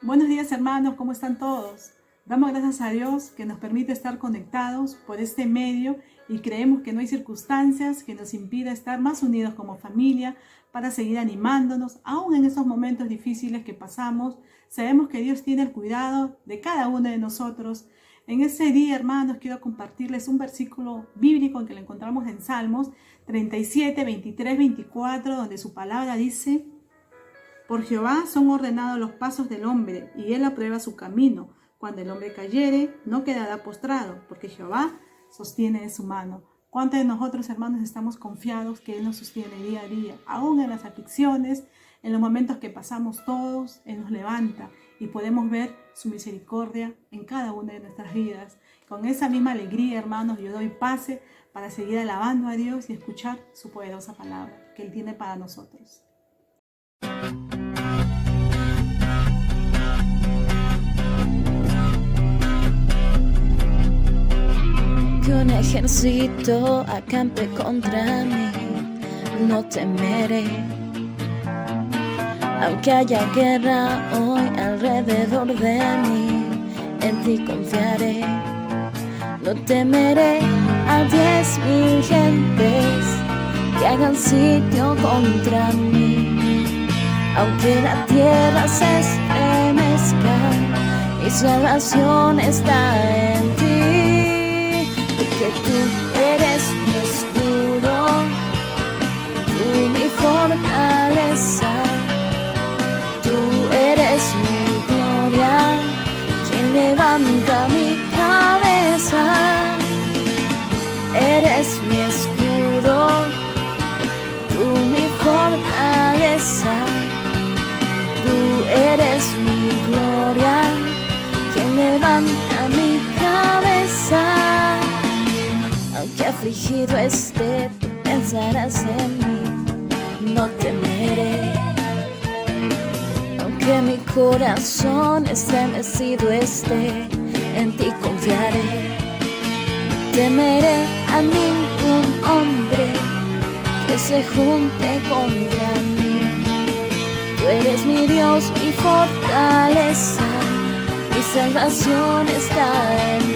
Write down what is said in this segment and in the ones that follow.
Buenos días hermanos, ¿cómo están todos? Damos gracias a Dios que nos permite estar conectados por este medio y creemos que no hay circunstancias que nos impida estar más unidos como familia para seguir animándonos, aún en esos momentos difíciles que pasamos. Sabemos que Dios tiene el cuidado de cada uno de nosotros. En ese día, hermanos, quiero compartirles un versículo bíblico que lo encontramos en Salmos 37, 23, 24, donde su palabra dice: por Jehová son ordenados los pasos del hombre, y él aprueba su camino. Cuando el hombre cayere, no quedará postrado, porque Jehová sostiene de su mano. ¿Cuántos de nosotros, hermanos, estamos confiados que Él nos sostiene día a día? Aún en las aflicciones, en los momentos que pasamos todos, Él nos levanta y podemos ver su misericordia en cada una de nuestras vidas. Con esa misma alegría, hermanos, yo doy pase para seguir alabando a Dios y escuchar su poderosa palabra que Él tiene para nosotros. Que un ejército acampe contra mí, no temeré. Aunque haya guerra hoy alrededor de mí, en ti confiaré. No temeré a 10,000 gentes que hagan sitio contra mí. Aunque la tierra se estremezca, mi salvación está en ti. Que tú eres mi escudo, tú mi fortaleza, tú eres mi gloria, quien levanta mi cabeza. Eres mi escudo, tú mi fortaleza, tú eres mi gloria, quien levanta mi cabeza. Aunque afligido esté, tú pensarás en mí, no temeré. Aunque mi corazón estremecido esté, en ti confiaré. Temeré a ningún hombre que se junte contra mí. Tú eres mi Dios, mi fortaleza, mi salvación está en ti.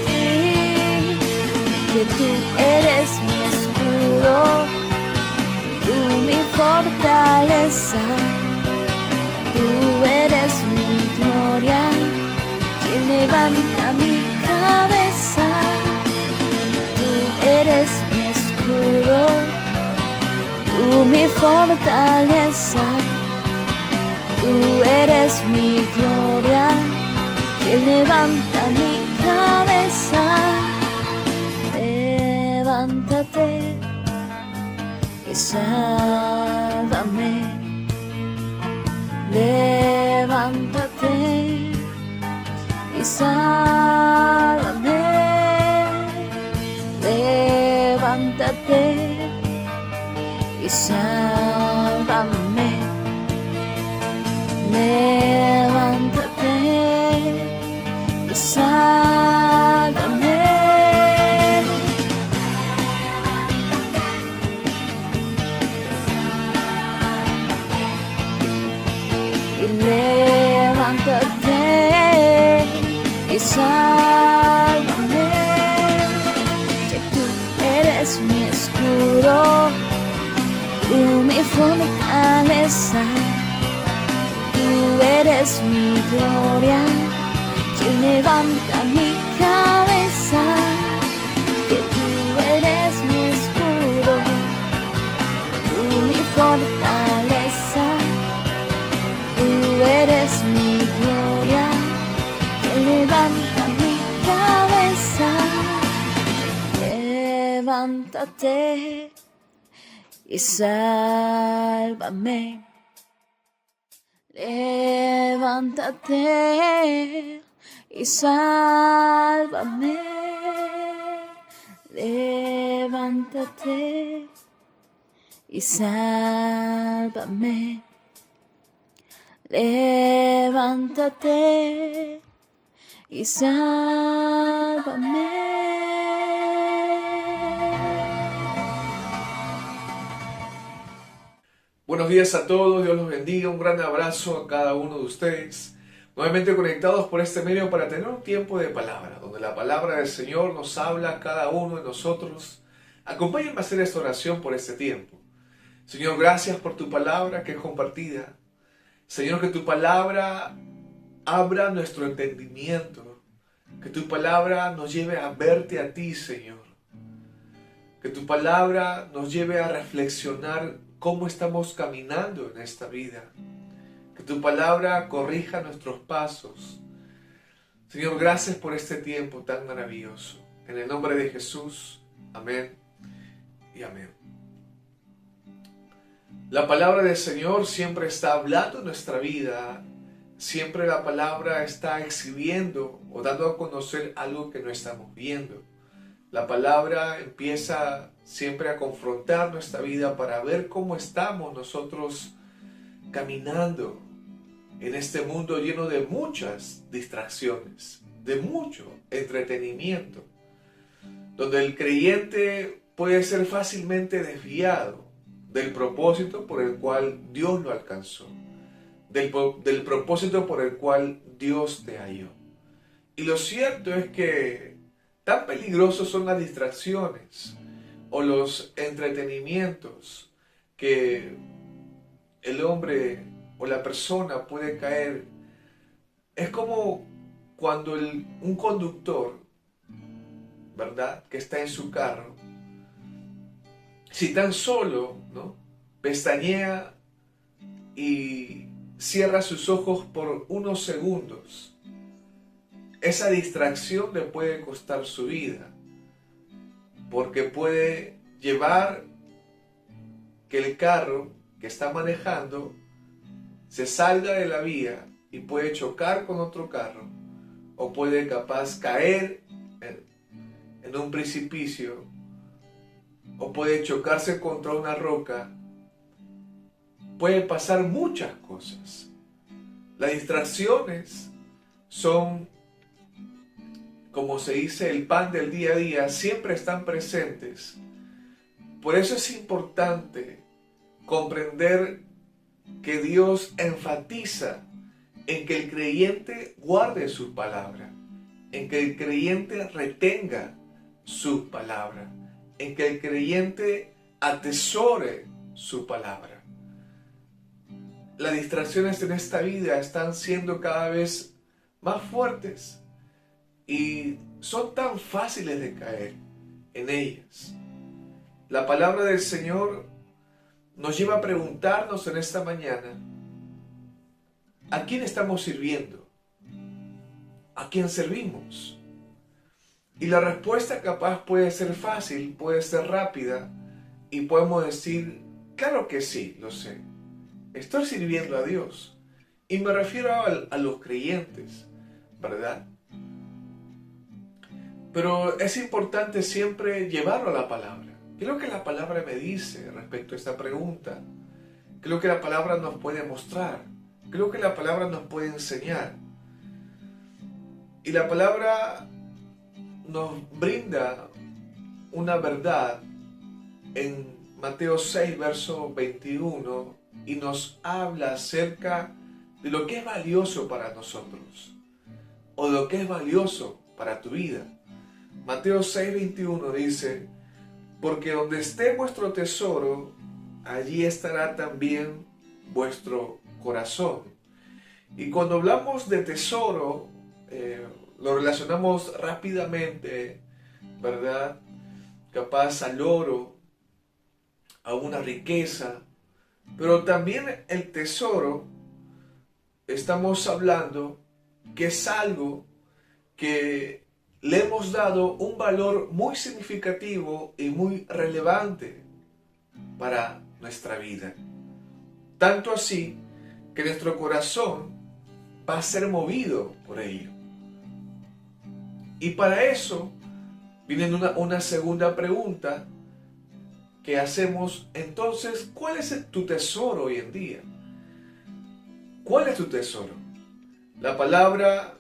Que tú eres mi escudo, tú mi fortaleza, tú eres mi gloria, quien levanta mi cabeza. Tú eres mi escudo, tú mi fortaleza, tú eres mi gloria, quien levanta mi cabeza. Levántate y sálvame. Levántate y sálvame. Levántate y sálvame. Levántate y sálvame. Levántate y sálvame. Que tú eres mi escudo, tú mi fortaleza, tú eres mi gloria, quien levanta mi cabeza. Que tú eres mi escudo, tú mi fortaleza, tú eres mi gloria, que levanta mi cabeza. Levántate y sálvame. Levántate y sálvame. Levántate y sálvame. Levántate y sálvame. Buenos días a todos, Dios los bendiga, un gran abrazo a cada uno de ustedes. nuevamente conectados por este medio para tener un tiempo de palabra, donde la palabra del Señor nos habla a cada uno de nosotros. Acompáñenme a hacer esta oración por este tiempo. Señor, gracias por tu palabra que es compartida. Señor, que tu palabra abra nuestro entendimiento, que tu palabra nos lleve a verte a ti, Señor. Que tu palabra nos lleve a reflexionar cómo estamos caminando en esta vida. Que tu palabra corrija nuestros pasos. Señor, gracias por este tiempo tan maravilloso. En el nombre de Jesús, amén y amén. La palabra del Señor siempre está hablando en nuestra vida. Siempre la palabra está exhibiendo o dando a conocer algo que no estamos viendo. La palabra empieza siempre a confrontar nuestra vida para ver cómo estamos nosotros caminando en este mundo lleno de muchas distracciones, de mucho entretenimiento, donde el creyente puede ser fácilmente desviado del propósito por el cual Dios lo alcanzó, del propósito por el cual Dios te halló. Y lo cierto es que tan peligrosos son las distracciones o los entretenimientos que el hombre o la persona puede caer. Es como cuando un conductor, ¿verdad?, que está en su carro, si tan solo, ¿no?, pestañea y cierra sus ojos por unos segundos, esa distracción le puede costar su vida, porque puede llevar que el carro que está manejando se salga de la vía y puede chocar con otro carro, o puede capaz caer en un precipicio, o puede chocarse contra una roca. Puede pasar muchas cosas. Las distracciones son, como se dice, el pan del día a día, siempre están presentes. Por eso es importante comprender que Dios enfatiza en que el creyente guarde su palabra, en que el creyente retenga su palabra, en que el creyente atesore su palabra. Las distracciones en esta vida están siendo cada vez más fuertes y son tan fáciles de caer en ellas. La palabra del Señor nos lleva a preguntarnos en esta mañana: ¿a quién estamos sirviendo? ¿A quién servimos? Y la respuesta capaz puede ser fácil, puede ser rápida, y podemos decir: claro que sí, lo sé. Estoy sirviendo a Dios. Y me refiero a los creyentes, ¿verdad? Pero es importante siempre llevarlo a la palabra. ¿Qué es lo que la palabra me dice respecto a esta pregunta? ¿Qué es lo que la palabra nos puede mostrar? ¿Qué es lo que la palabra nos puede enseñar? Y la palabra nos brinda una verdad en Mateo 6, verso 21, y nos habla acerca de lo que es valioso para nosotros, o de lo que es valioso para tu vida. Mateo 6, 21 dice: porque donde esté vuestro tesoro, allí estará también vuestro corazón. Y cuando hablamos de tesoro, lo relacionamos rápidamente, ¿verdad?, capaz al oro, a una riqueza. Pero también el tesoro, estamos hablando que es algo que le hemos dado un valor muy significativo y muy relevante para nuestra vida. Tanto así que nuestro corazón va a ser movido por ello. Y para eso viene una segunda pregunta que hacemos. Entonces, ¿cuál es tu tesoro hoy en día? ¿Cuál es tu tesoro? La palabra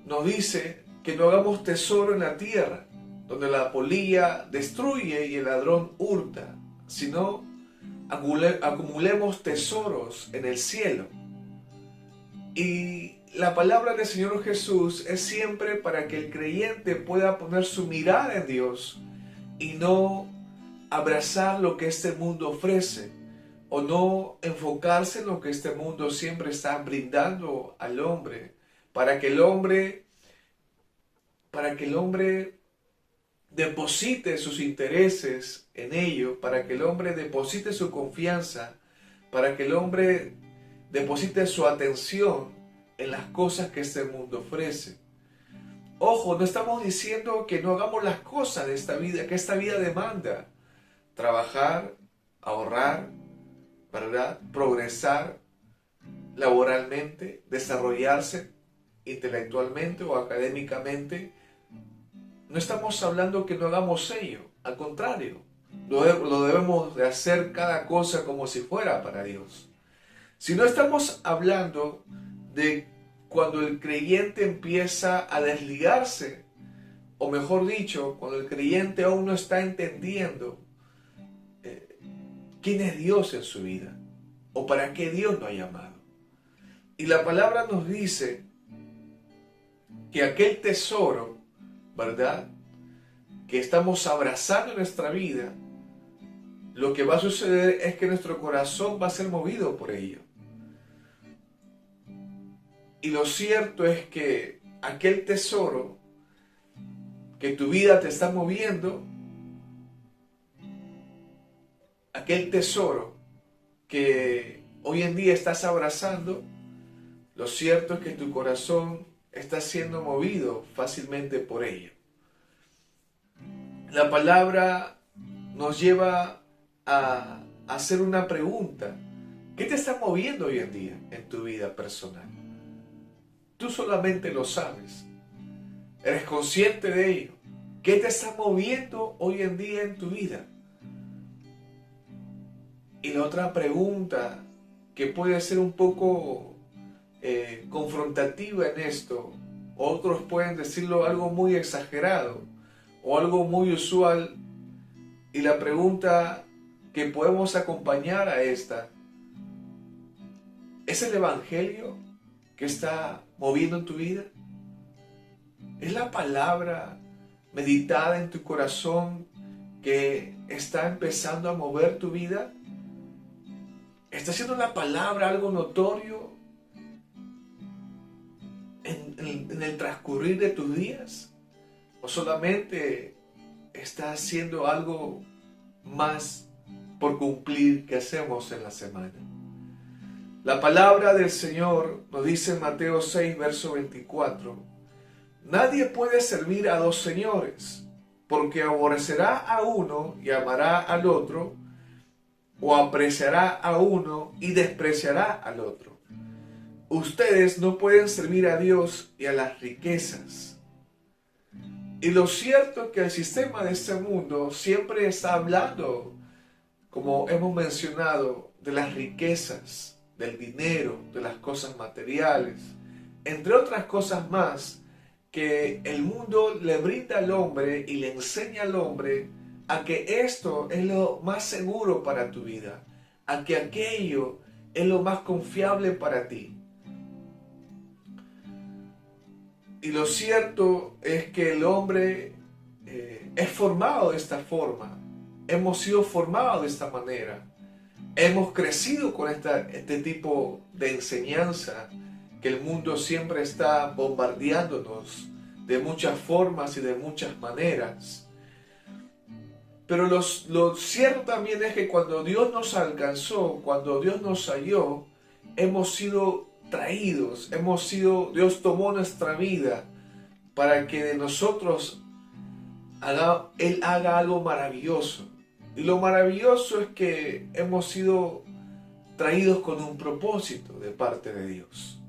nos dice que no hagamos tesoro en la tierra, donde la polilla destruye y el ladrón hurta, sino acumulemos tesoros en el cielo. Y la palabra del Señor Jesús es siempre para que el creyente pueda poner su mirada en Dios y no abrazar lo que este mundo ofrece o no enfocarse en lo que este mundo siempre está brindando al hombre, para que el hombre deposite sus intereses en ello, para que el hombre deposite su confianza, para que el hombre deposite su atención en las cosas que este mundo ofrece. Ojo, no estamos diciendo que no hagamos las cosas de esta vida, que esta vida demanda. Trabajar, ahorrar, ¿verdad? Progresar laboralmente, desarrollarse intelectualmente o académicamente. No estamos hablando que no hagamos ello, al contrario, lo debemos de hacer cada cosa como si fuera para Dios. Si no estamos hablando de cuando el creyente empieza a desligarse, o mejor dicho, cuando el creyente aún no está entendiendo quién es Dios en su vida, o para qué Dios lo ha llamado. Y la palabra nos dice que aquel tesoro, ¿verdad?, que estamos abrazando en nuestra vida, lo que va a suceder es que nuestro corazón va a ser movido por ello. Y lo cierto es que aquel tesoro que tu vida te está moviendo, aquel tesoro que hoy en día estás abrazando, lo cierto es que tu corazón está siendo movido fácilmente por ello. La palabra nos lleva a hacer una pregunta. ¿Qué te está moviendo hoy en día en tu vida personal? Tú solamente lo sabes. ¿Eres consciente de ello? ¿Qué te está moviendo hoy en día en tu vida? Y la otra pregunta que puede ser un poco confrontativa en esto, otros pueden decirlo algo muy exagerado o algo muy usual, y la pregunta que podemos acompañar a esta: ¿es el Evangelio que está moviendo en tu vida? ¿Es la palabra meditada en tu corazón que está empezando a mover tu vida? ¿Está haciendo la palabra algo notorio en el transcurrir de tus días? ¿O solamente está haciendo algo más por cumplir que hacemos en la semana? La palabra del Señor nos dice en Mateo 6, verso 24: nadie puede servir a dos señores, porque aborrecerá a uno y amará al otro, o apreciará a uno y despreciará al otro. Ustedes no pueden servir a Dios y a las riquezas. Y lo cierto es que el sistema de este mundo siempre está hablando, como hemos mencionado, de las riquezas, del dinero, de las cosas materiales, entre otras cosas más, que el mundo le brinda al hombre y le enseña al hombre a que esto es lo más seguro para tu vida, a que aquello es lo más confiable para ti. Y lo cierto es que el hombre es formado de esta forma. Hemos sido formados de esta manera. Hemos crecido con este tipo de enseñanza que el mundo siempre está bombardeándonos de muchas formas y de muchas maneras. Pero lo cierto también es que cuando Dios nos alcanzó, cuando Dios nos halló, hemos sido traídos, Dios tomó nuestra vida para que de nosotros Él haga algo maravilloso. Y lo maravilloso es que hemos sido traídos con un propósito de parte de Dios,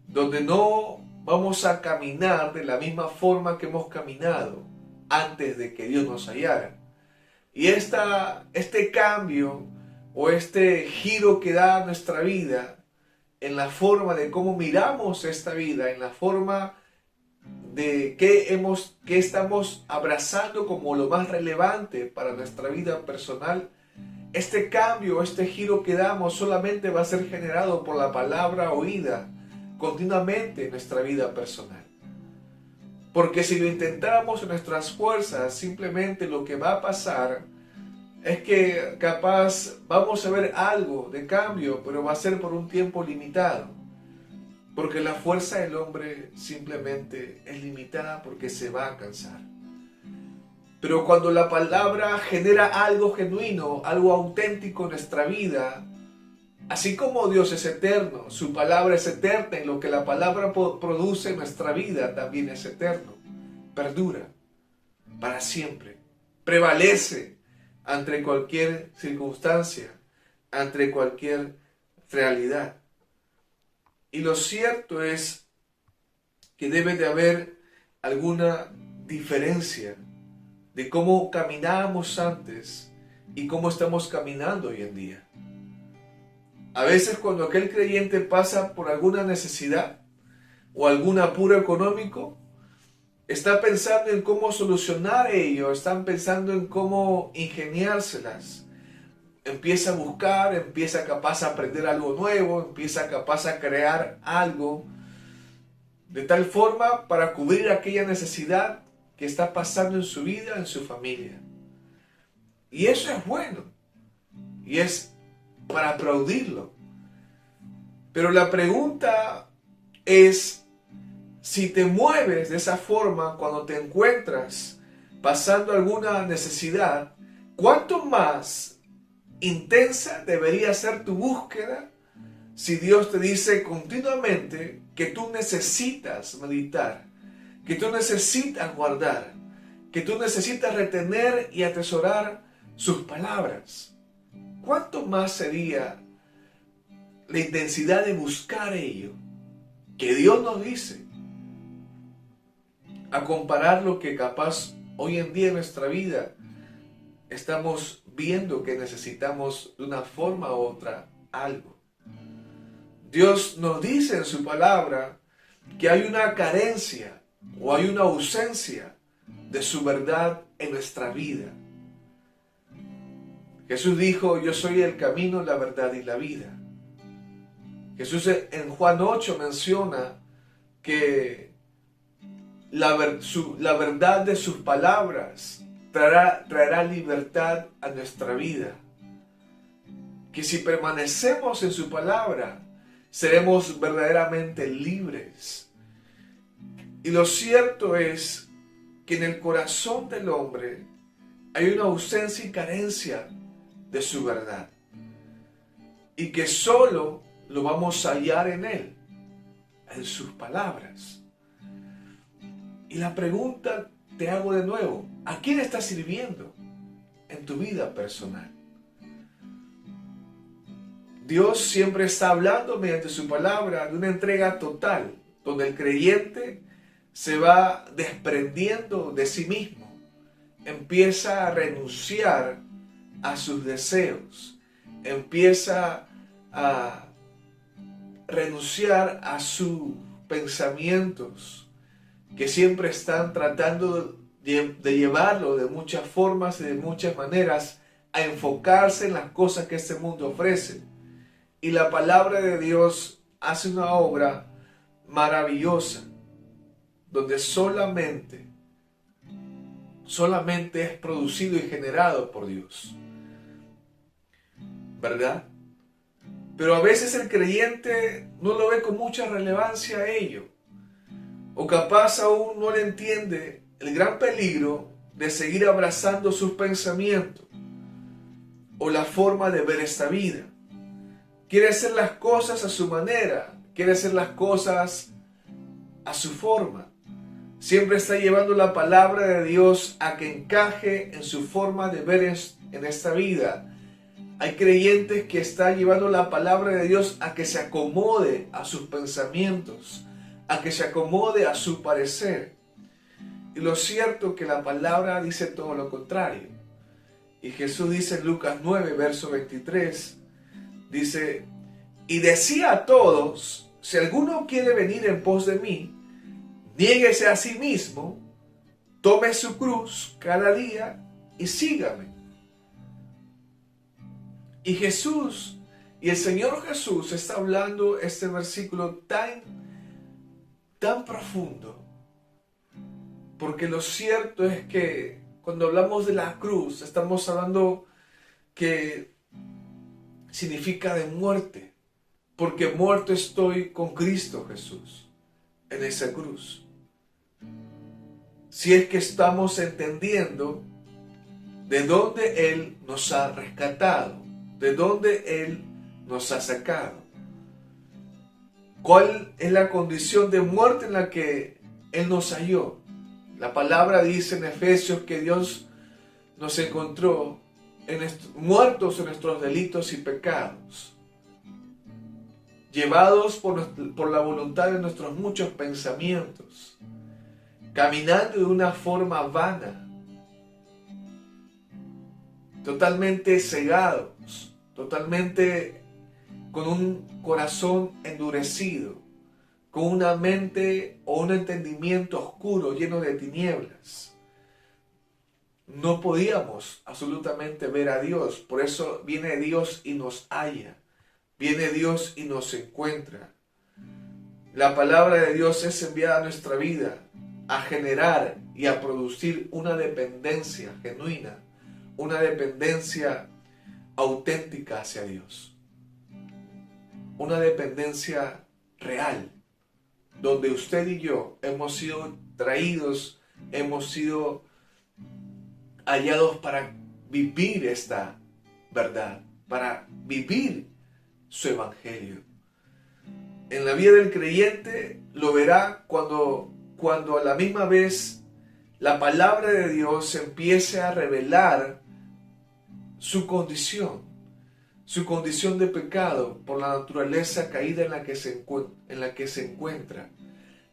donde no vamos a caminar de la misma forma que hemos caminado antes de que Dios nos hallara. Y este cambio o este giro que da a nuestra vida en la forma de cómo miramos esta vida, en la forma de qué estamos abrazando como lo más relevante para nuestra vida personal, este cambio, este giro que damos solamente va a ser generado por la palabra oída, continuamente en nuestra vida personal. Porque si lo intentáramos en nuestras fuerzas, simplemente lo que va a pasar es que capaz vamos a ver algo de cambio, pero va a ser por un tiempo limitado. Porque la fuerza del hombre simplemente es limitada porque se va a cansar. Pero cuando la palabra genera algo genuino, algo auténtico en nuestra vida, así como Dios es eterno, su palabra es eterna y lo que la palabra produce en nuestra vida también es eterno, perdura para siempre, prevalece ante cualquier circunstancia, ante cualquier realidad. Y lo cierto es que debe de haber alguna diferencia de cómo caminábamos antes y cómo estamos caminando hoy en día. A veces cuando aquel creyente pasa por alguna necesidad o algún apuro económico, está pensando en cómo solucionar ello, están pensando en cómo ingeniárselas. Empieza a buscar, empieza capaz a aprender algo nuevo, empieza capaz a crear algo de tal forma para cubrir aquella necesidad que está pasando en su vida, en su familia. Y eso es bueno. Y es para aplaudirlo. Pero la pregunta es, si te mueves de esa forma cuando te encuentras pasando alguna necesidad, ¿cuánto más intensa debería ser tu búsqueda si Dios te dice continuamente que tú necesitas meditar, que tú necesitas guardar, que tú necesitas retener y atesorar sus palabras? ¿Cuánto más sería la intensidad de buscar ello que Dios nos dice, a comparar lo que capaz hoy en día en nuestra vida estamos viendo que necesitamos de una forma u otra algo? Dios nos dice en su palabra que hay una carencia o hay una ausencia de su verdad en nuestra vida. Jesús dijo, yo soy el camino, la verdad y la vida. Jesús en Juan 8 menciona que la verdad de sus palabras traerá libertad a nuestra vida. Que si permanecemos en su palabra, seremos verdaderamente libres. Y lo cierto es que en el corazón del hombre hay una ausencia y carencia de su verdad. Y que solo lo vamos a hallar en Él, en sus palabras. Y la pregunta te hago de nuevo, ¿a quién estás sirviendo en tu vida personal? Dios siempre está hablando mediante su palabra de una entrega total, donde el creyente se va desprendiendo de sí mismo, empieza a renunciar a sus deseos, empieza a renunciar a sus pensamientos que siempre están tratando de llevarlo de muchas formas y de muchas maneras a enfocarse en las cosas que este mundo ofrece. Y la palabra de Dios hace una obra maravillosa donde solamente es producido y generado por Dios, ¿verdad? Pero a veces el creyente no lo ve con mucha relevancia a ello, o capaz aún no le entiende el gran peligro de seguir abrazando sus pensamientos o la forma de ver esta vida. Quiere hacer las cosas a su manera, quiere hacer las cosas a su forma. Siempre está llevando la palabra de Dios a que encaje en su forma de ver en esta vida. Hay creyentes que están llevando la palabra de Dios a que se acomode a sus pensamientos, a que se acomode a su parecer. Y lo cierto es que la palabra dice todo lo contrario. Y Jesús dice en Lucas 9, verso 23, dice, y decía a todos, si alguno quiere venir en pos de mí, niéguese a sí mismo, tome su cruz cada día y sígame. Y Jesús Y el Señor Jesús está hablando este versículo tan profundo. Porque lo cierto es que cuando hablamos de la cruz, estamos hablando que significa de muerte. Porque muerto estoy con Cristo Jesús en esa cruz. Si es que estamos entendiendo de dónde Él nos ha rescatado, de dónde Él nos ha sacado. ¿Cuál es la condición de muerte en la que Él nos halló? La palabra dice en Efesios que Dios nos encontró muertos en nuestros delitos y pecados, llevados por la voluntad de nuestros muchos pensamientos, caminando de una forma vana, totalmente cegados, totalmente con un corazón endurecido, con una mente o un entendimiento oscuro lleno de tinieblas. No podíamos absolutamente ver a Dios, por eso viene Dios y nos halla, viene Dios y nos encuentra. La palabra de Dios es enviada a nuestra vida a generar y a producir una dependencia genuina, una dependencia auténtica hacia Dios, una dependencia real, donde usted y yo hemos sido traídos, hemos sido hallados para vivir esta verdad, para vivir su evangelio. En la vida del creyente lo verá cuando a la misma vez la palabra de Dios empiece a revelar su condición de pecado por la naturaleza caída en la que se encuentra.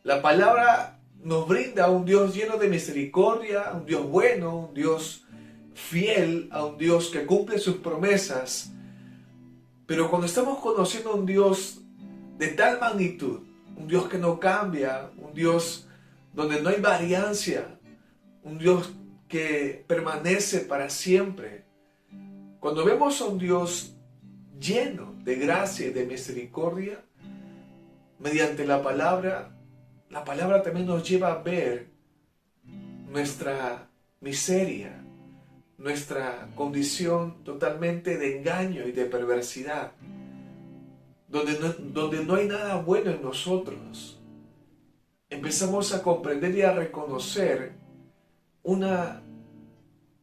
La palabra nos brinda a un Dios lleno de misericordia, a un Dios bueno, a un Dios fiel, a un Dios que cumple sus promesas. Pero cuando estamos conociendo a un Dios de tal magnitud, un Dios que no cambia, un Dios donde no hay variancia, un Dios que permanece para siempre, cuando vemos a un Dios lleno de gracia y de misericordia, mediante la palabra también nos lleva a ver nuestra miseria, nuestra condición totalmente de engaño y de perversidad, donde no hay nada bueno en nosotros. Empezamos a comprender y a reconocer una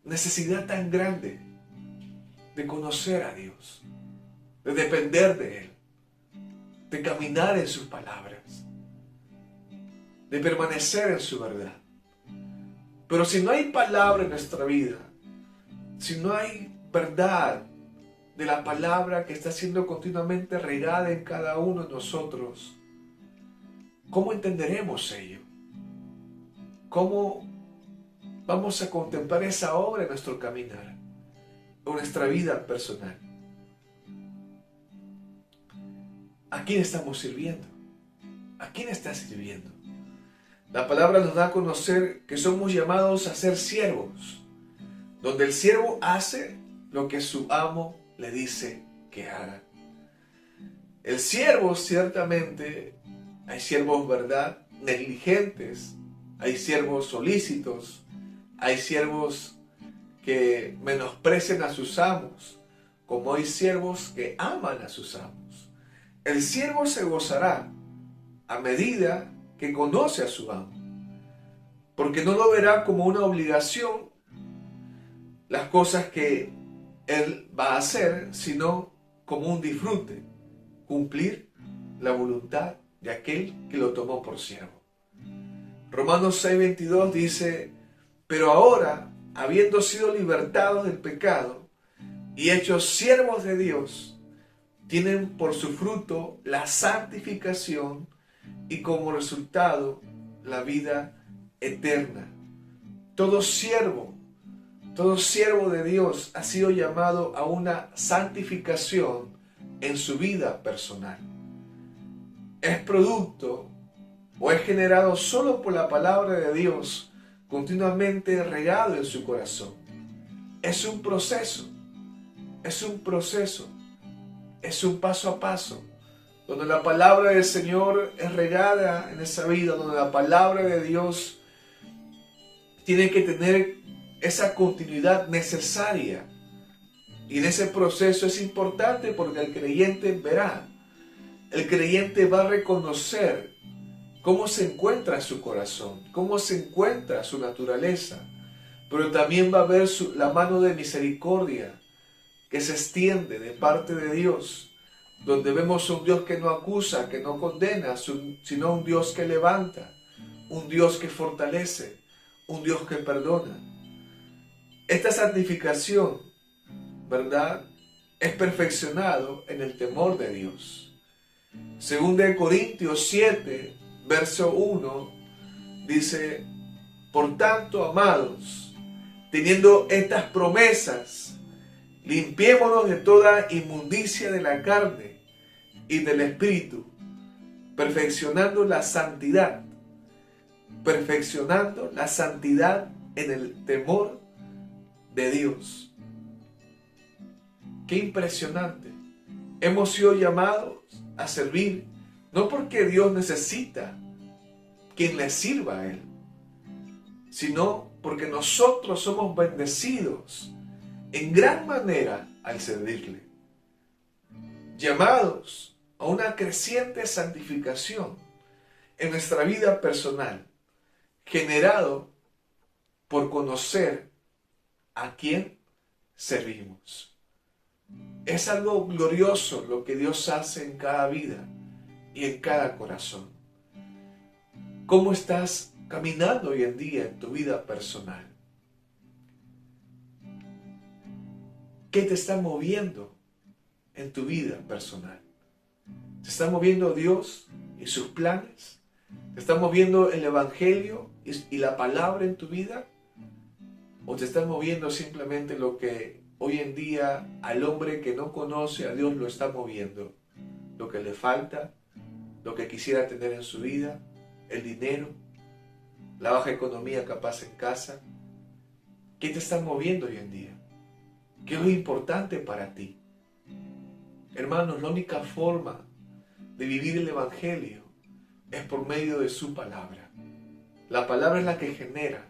necesidad tan grande de conocer a Dios, de depender de Él, de caminar en sus palabras, de permanecer en su verdad. Pero si no hay palabra en nuestra vida, si no hay verdad de la palabra que está siendo continuamente regada en cada uno de nosotros, ¿cómo entenderemos ello? ¿Cómo vamos a contemplar esa obra en nuestro caminar, en nuestra vida personal? ¿A quién estamos sirviendo? ¿A quién estás sirviendo? La palabra nos da a conocer que somos llamados a ser siervos, donde el siervo hace lo que su amo le dice que haga. El siervo, ciertamente, hay siervos, ¿verdad?, negligentes, hay siervos solícitos, hay siervos que menosprecian a sus amos, como hay siervos que aman a sus amos. El siervo se gozará a medida que conoce a su amo, porque no lo verá como una obligación las cosas que él va a hacer, sino como un disfrute, cumplir la voluntad de aquel que lo tomó por siervo. Romanos 6:22 dice: pero ahora, habiendo sido libertados del pecado y hechos siervos de Dios, tienen por su fruto la santificación y como resultado la vida eterna. Todo siervo de Dios ha sido llamado a una santificación en su vida personal. Es producto o es generado solo por la palabra de Dios, continuamente regado en su corazón. Es un proceso. es un paso a paso, donde la palabra del Señor es regada en esa vida, donde la palabra de Dios tiene que tener esa continuidad necesaria. Y en ese proceso es importante porque el creyente verá, el creyente va a reconocer cómo se encuentra su corazón, cómo se encuentra su naturaleza, pero también va a ver la mano de misericordia que se extiende de parte de Dios, donde vemos un Dios que no acusa, que no condena, sino un Dios que levanta, un Dios que fortalece, un Dios que perdona. Esta santificación, ¿verdad?, es perfeccionado en el temor de Dios. Según de Corintios 7, verso 1, dice: por tanto, amados, teniendo estas promesas, limpiémonos de toda inmundicia de la carne y del espíritu, perfeccionando la santidad en el temor de Dios. Qué impresionante. Hemos sido llamados a servir, no porque Dios necesita quien le sirva a Él, sino porque nosotros somos bendecidos en gran manera al servirle. Llamados a una creciente santificación en nuestra vida personal, generado por conocer a quién servimos. Es algo glorioso lo que Dios hace en cada vida y en cada corazón. ¿Cómo estás caminando hoy en día en tu vida personal? ¿Qué te está moviendo en tu vida personal? ¿Te está moviendo Dios y sus planes? ¿Te está moviendo el Evangelio y la palabra en tu vida? ¿O te está moviendo simplemente lo que hoy en día al hombre que no conoce a Dios lo está moviendo? Lo que le falta, lo que quisiera tener en su vida, el dinero, la baja economía capaz en casa. ¿Qué te está moviendo hoy en día? ¿Qué es lo importante para ti? Hermanos, la única forma de vivir el Evangelio es por medio de su palabra. La palabra es la que genera,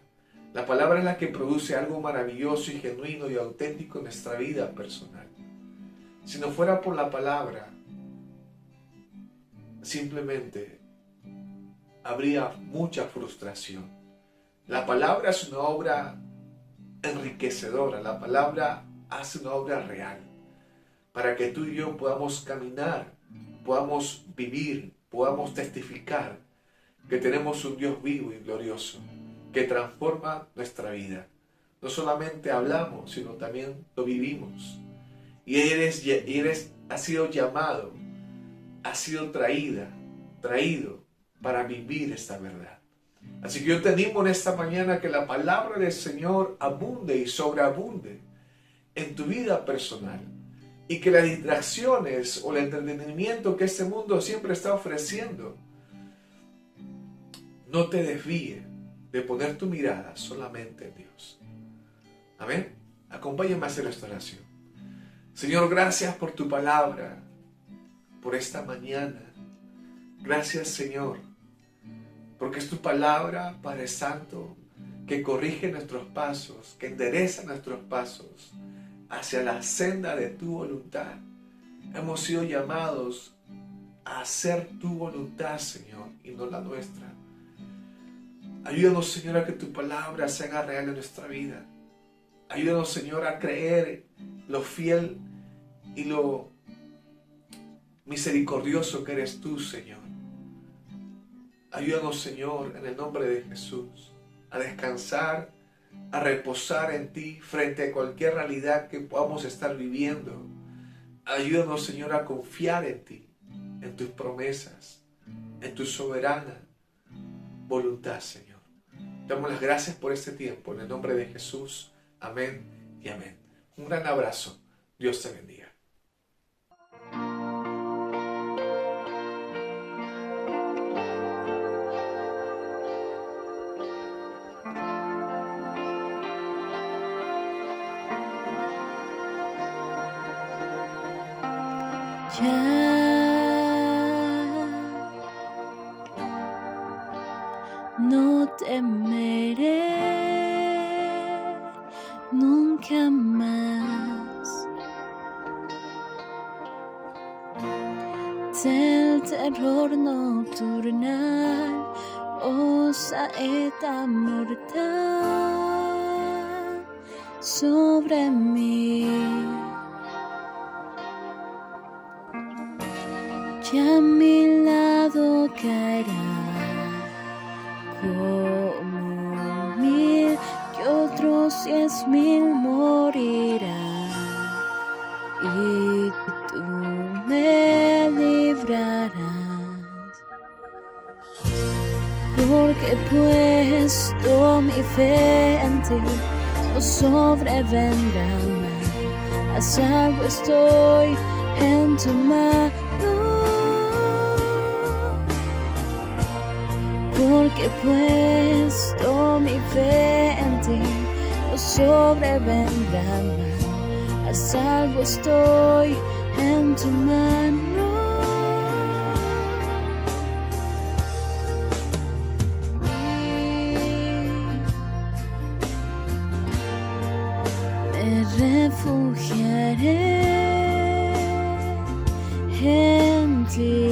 la palabra es la que produce algo maravilloso y genuino y auténtico en nuestra vida personal. Si no fuera por la palabra, simplemente habría mucha frustración. La palabra es una obra enriquecedora, la palabra hace una obra real para que tú y yo podamos caminar, podamos vivir, podamos testificar que tenemos un Dios vivo y glorioso que transforma nuestra vida. No solamente hablamos, sino también lo vivimos. Y has sido llamado, has sido traído para vivir esta verdad. Así que yo te animo en esta mañana que la palabra del Señor abunde y sobreabunde en tu vida personal. Y que las distracciones o el entretenimiento que este mundo siempre está ofreciendo no te desvíe de poner tu mirada solamente en Dios. Amén. Acompáñame a hacer esta oración. Señor, gracias por tu palabra, por esta mañana. Gracias, Señor, porque es tu palabra, Padre Santo, que corrige nuestros pasos, que endereza nuestros pasos hacia la senda de tu voluntad. Hemos sido llamados a hacer tu voluntad, Señor, y no la nuestra. Ayúdanos, Señor, a que tu palabra se haga real en nuestra vida. Ayúdanos, Señor, a creer lo fiel y lo misericordioso que eres tú, Señor. Ayúdanos, Señor, en el nombre de Jesús, a descansar, a reposar en ti frente a cualquier realidad que podamos estar viviendo. Ayúdanos, Señor, a confiar en ti, en tus promesas, en tu soberana voluntad, Señor. Damos las gracias por este tiempo, en el nombre de Jesús. Amén y amén. Un gran abrazo. Dios te bendiga. Ya no temeré nunca más del terror nocturnal o saeta mortal sobre mí. Ya a mi lado caerá como 1000 y otros 10,000 morirán, y tú me librarás, porque he puesto mi fe en ti, no sobrevendrá mal, a salvo estoy en tu mano. Porque he puesto mi fe en ti, no sobrevendrá mal, a salvo estoy en tu mano. Me refugiaré en ti.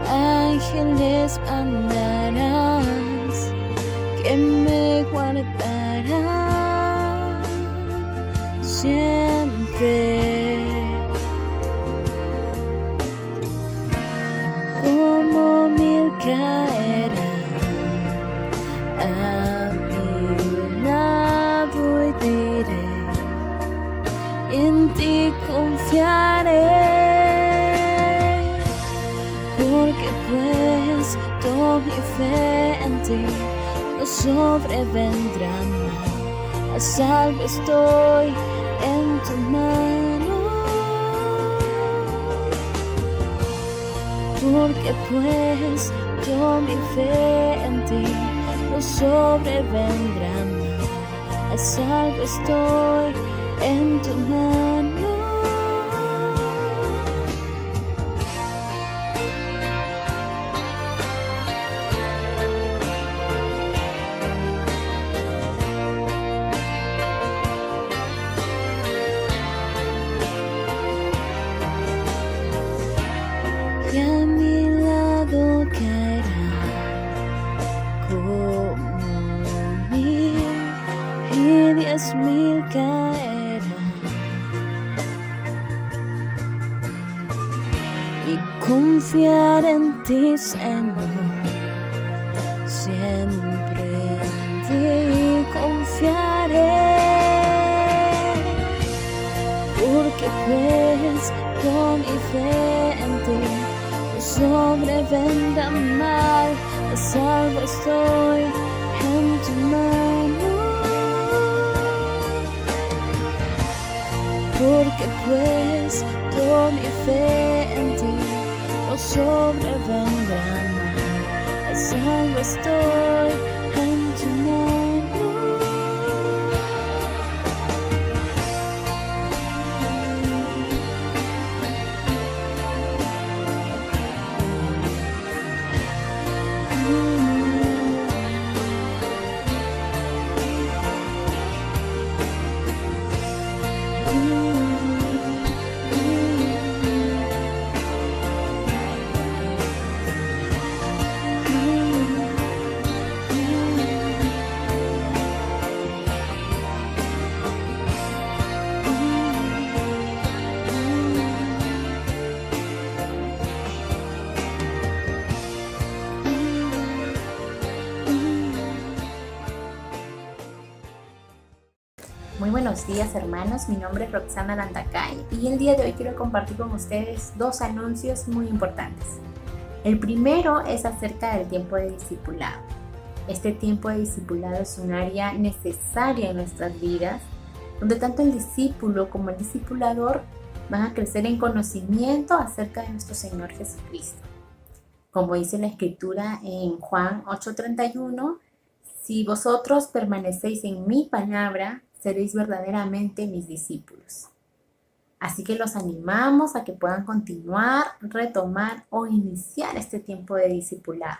Ángeles mandarás que me guardarán siempre, como 1000 caerán a mi lado y diré, en ti confiaré. Porque pues toda mi fe en ti, no sobrevendrá mal, a salvo estoy en tu mano. Porque pues toda mi fe en ti, no sobrevendrá mal, a salvo estoy en tu mano. Y a mi lado caerá como 1000 y 10,000 caerán, y confiar en ti, Señor, siempre en ti confiaré, porque pues con mi fe en ti sobrevendrá mal, a salvo estoy en tu mano. Porque pues toda mi fe en ti, no sobrevendrá mal, a salvo estoy en tu mano. Muy buenos días, hermanos, mi nombre es Roxana Landacay y el día de hoy quiero compartir con ustedes 2 anuncios muy importantes. El primero es acerca del tiempo de discipulado. Este tiempo de discipulado es un área necesaria en nuestras vidas, donde tanto el discípulo como el discipulador van a crecer en conocimiento acerca de nuestro Señor Jesucristo. Como dice la Escritura en Juan 8:31, si vosotros permanecéis en mi palabra, seréis verdaderamente mis discípulos. Así que los animamos a que puedan continuar, retomar o iniciar este tiempo de discipulado.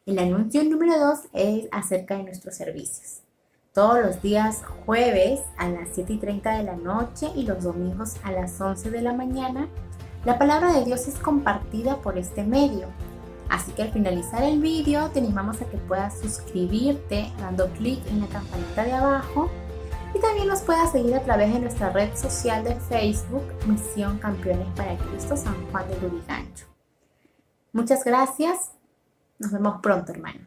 El anuncio número 2 es acerca de nuestros servicios. Todos los días jueves a las 7:30 de la noche y los domingos a las 11 de la mañana, la palabra de Dios es compartida por este medio. Así que al finalizar el vídeo te animamos a que puedas suscribirte dando clic en la campanita de abajo y también nos puedas seguir a través de nuestra red social de Facebook Misión Campeones para Cristo San Juan de Lurigancho. Muchas gracias. Nos vemos pronto, hermano.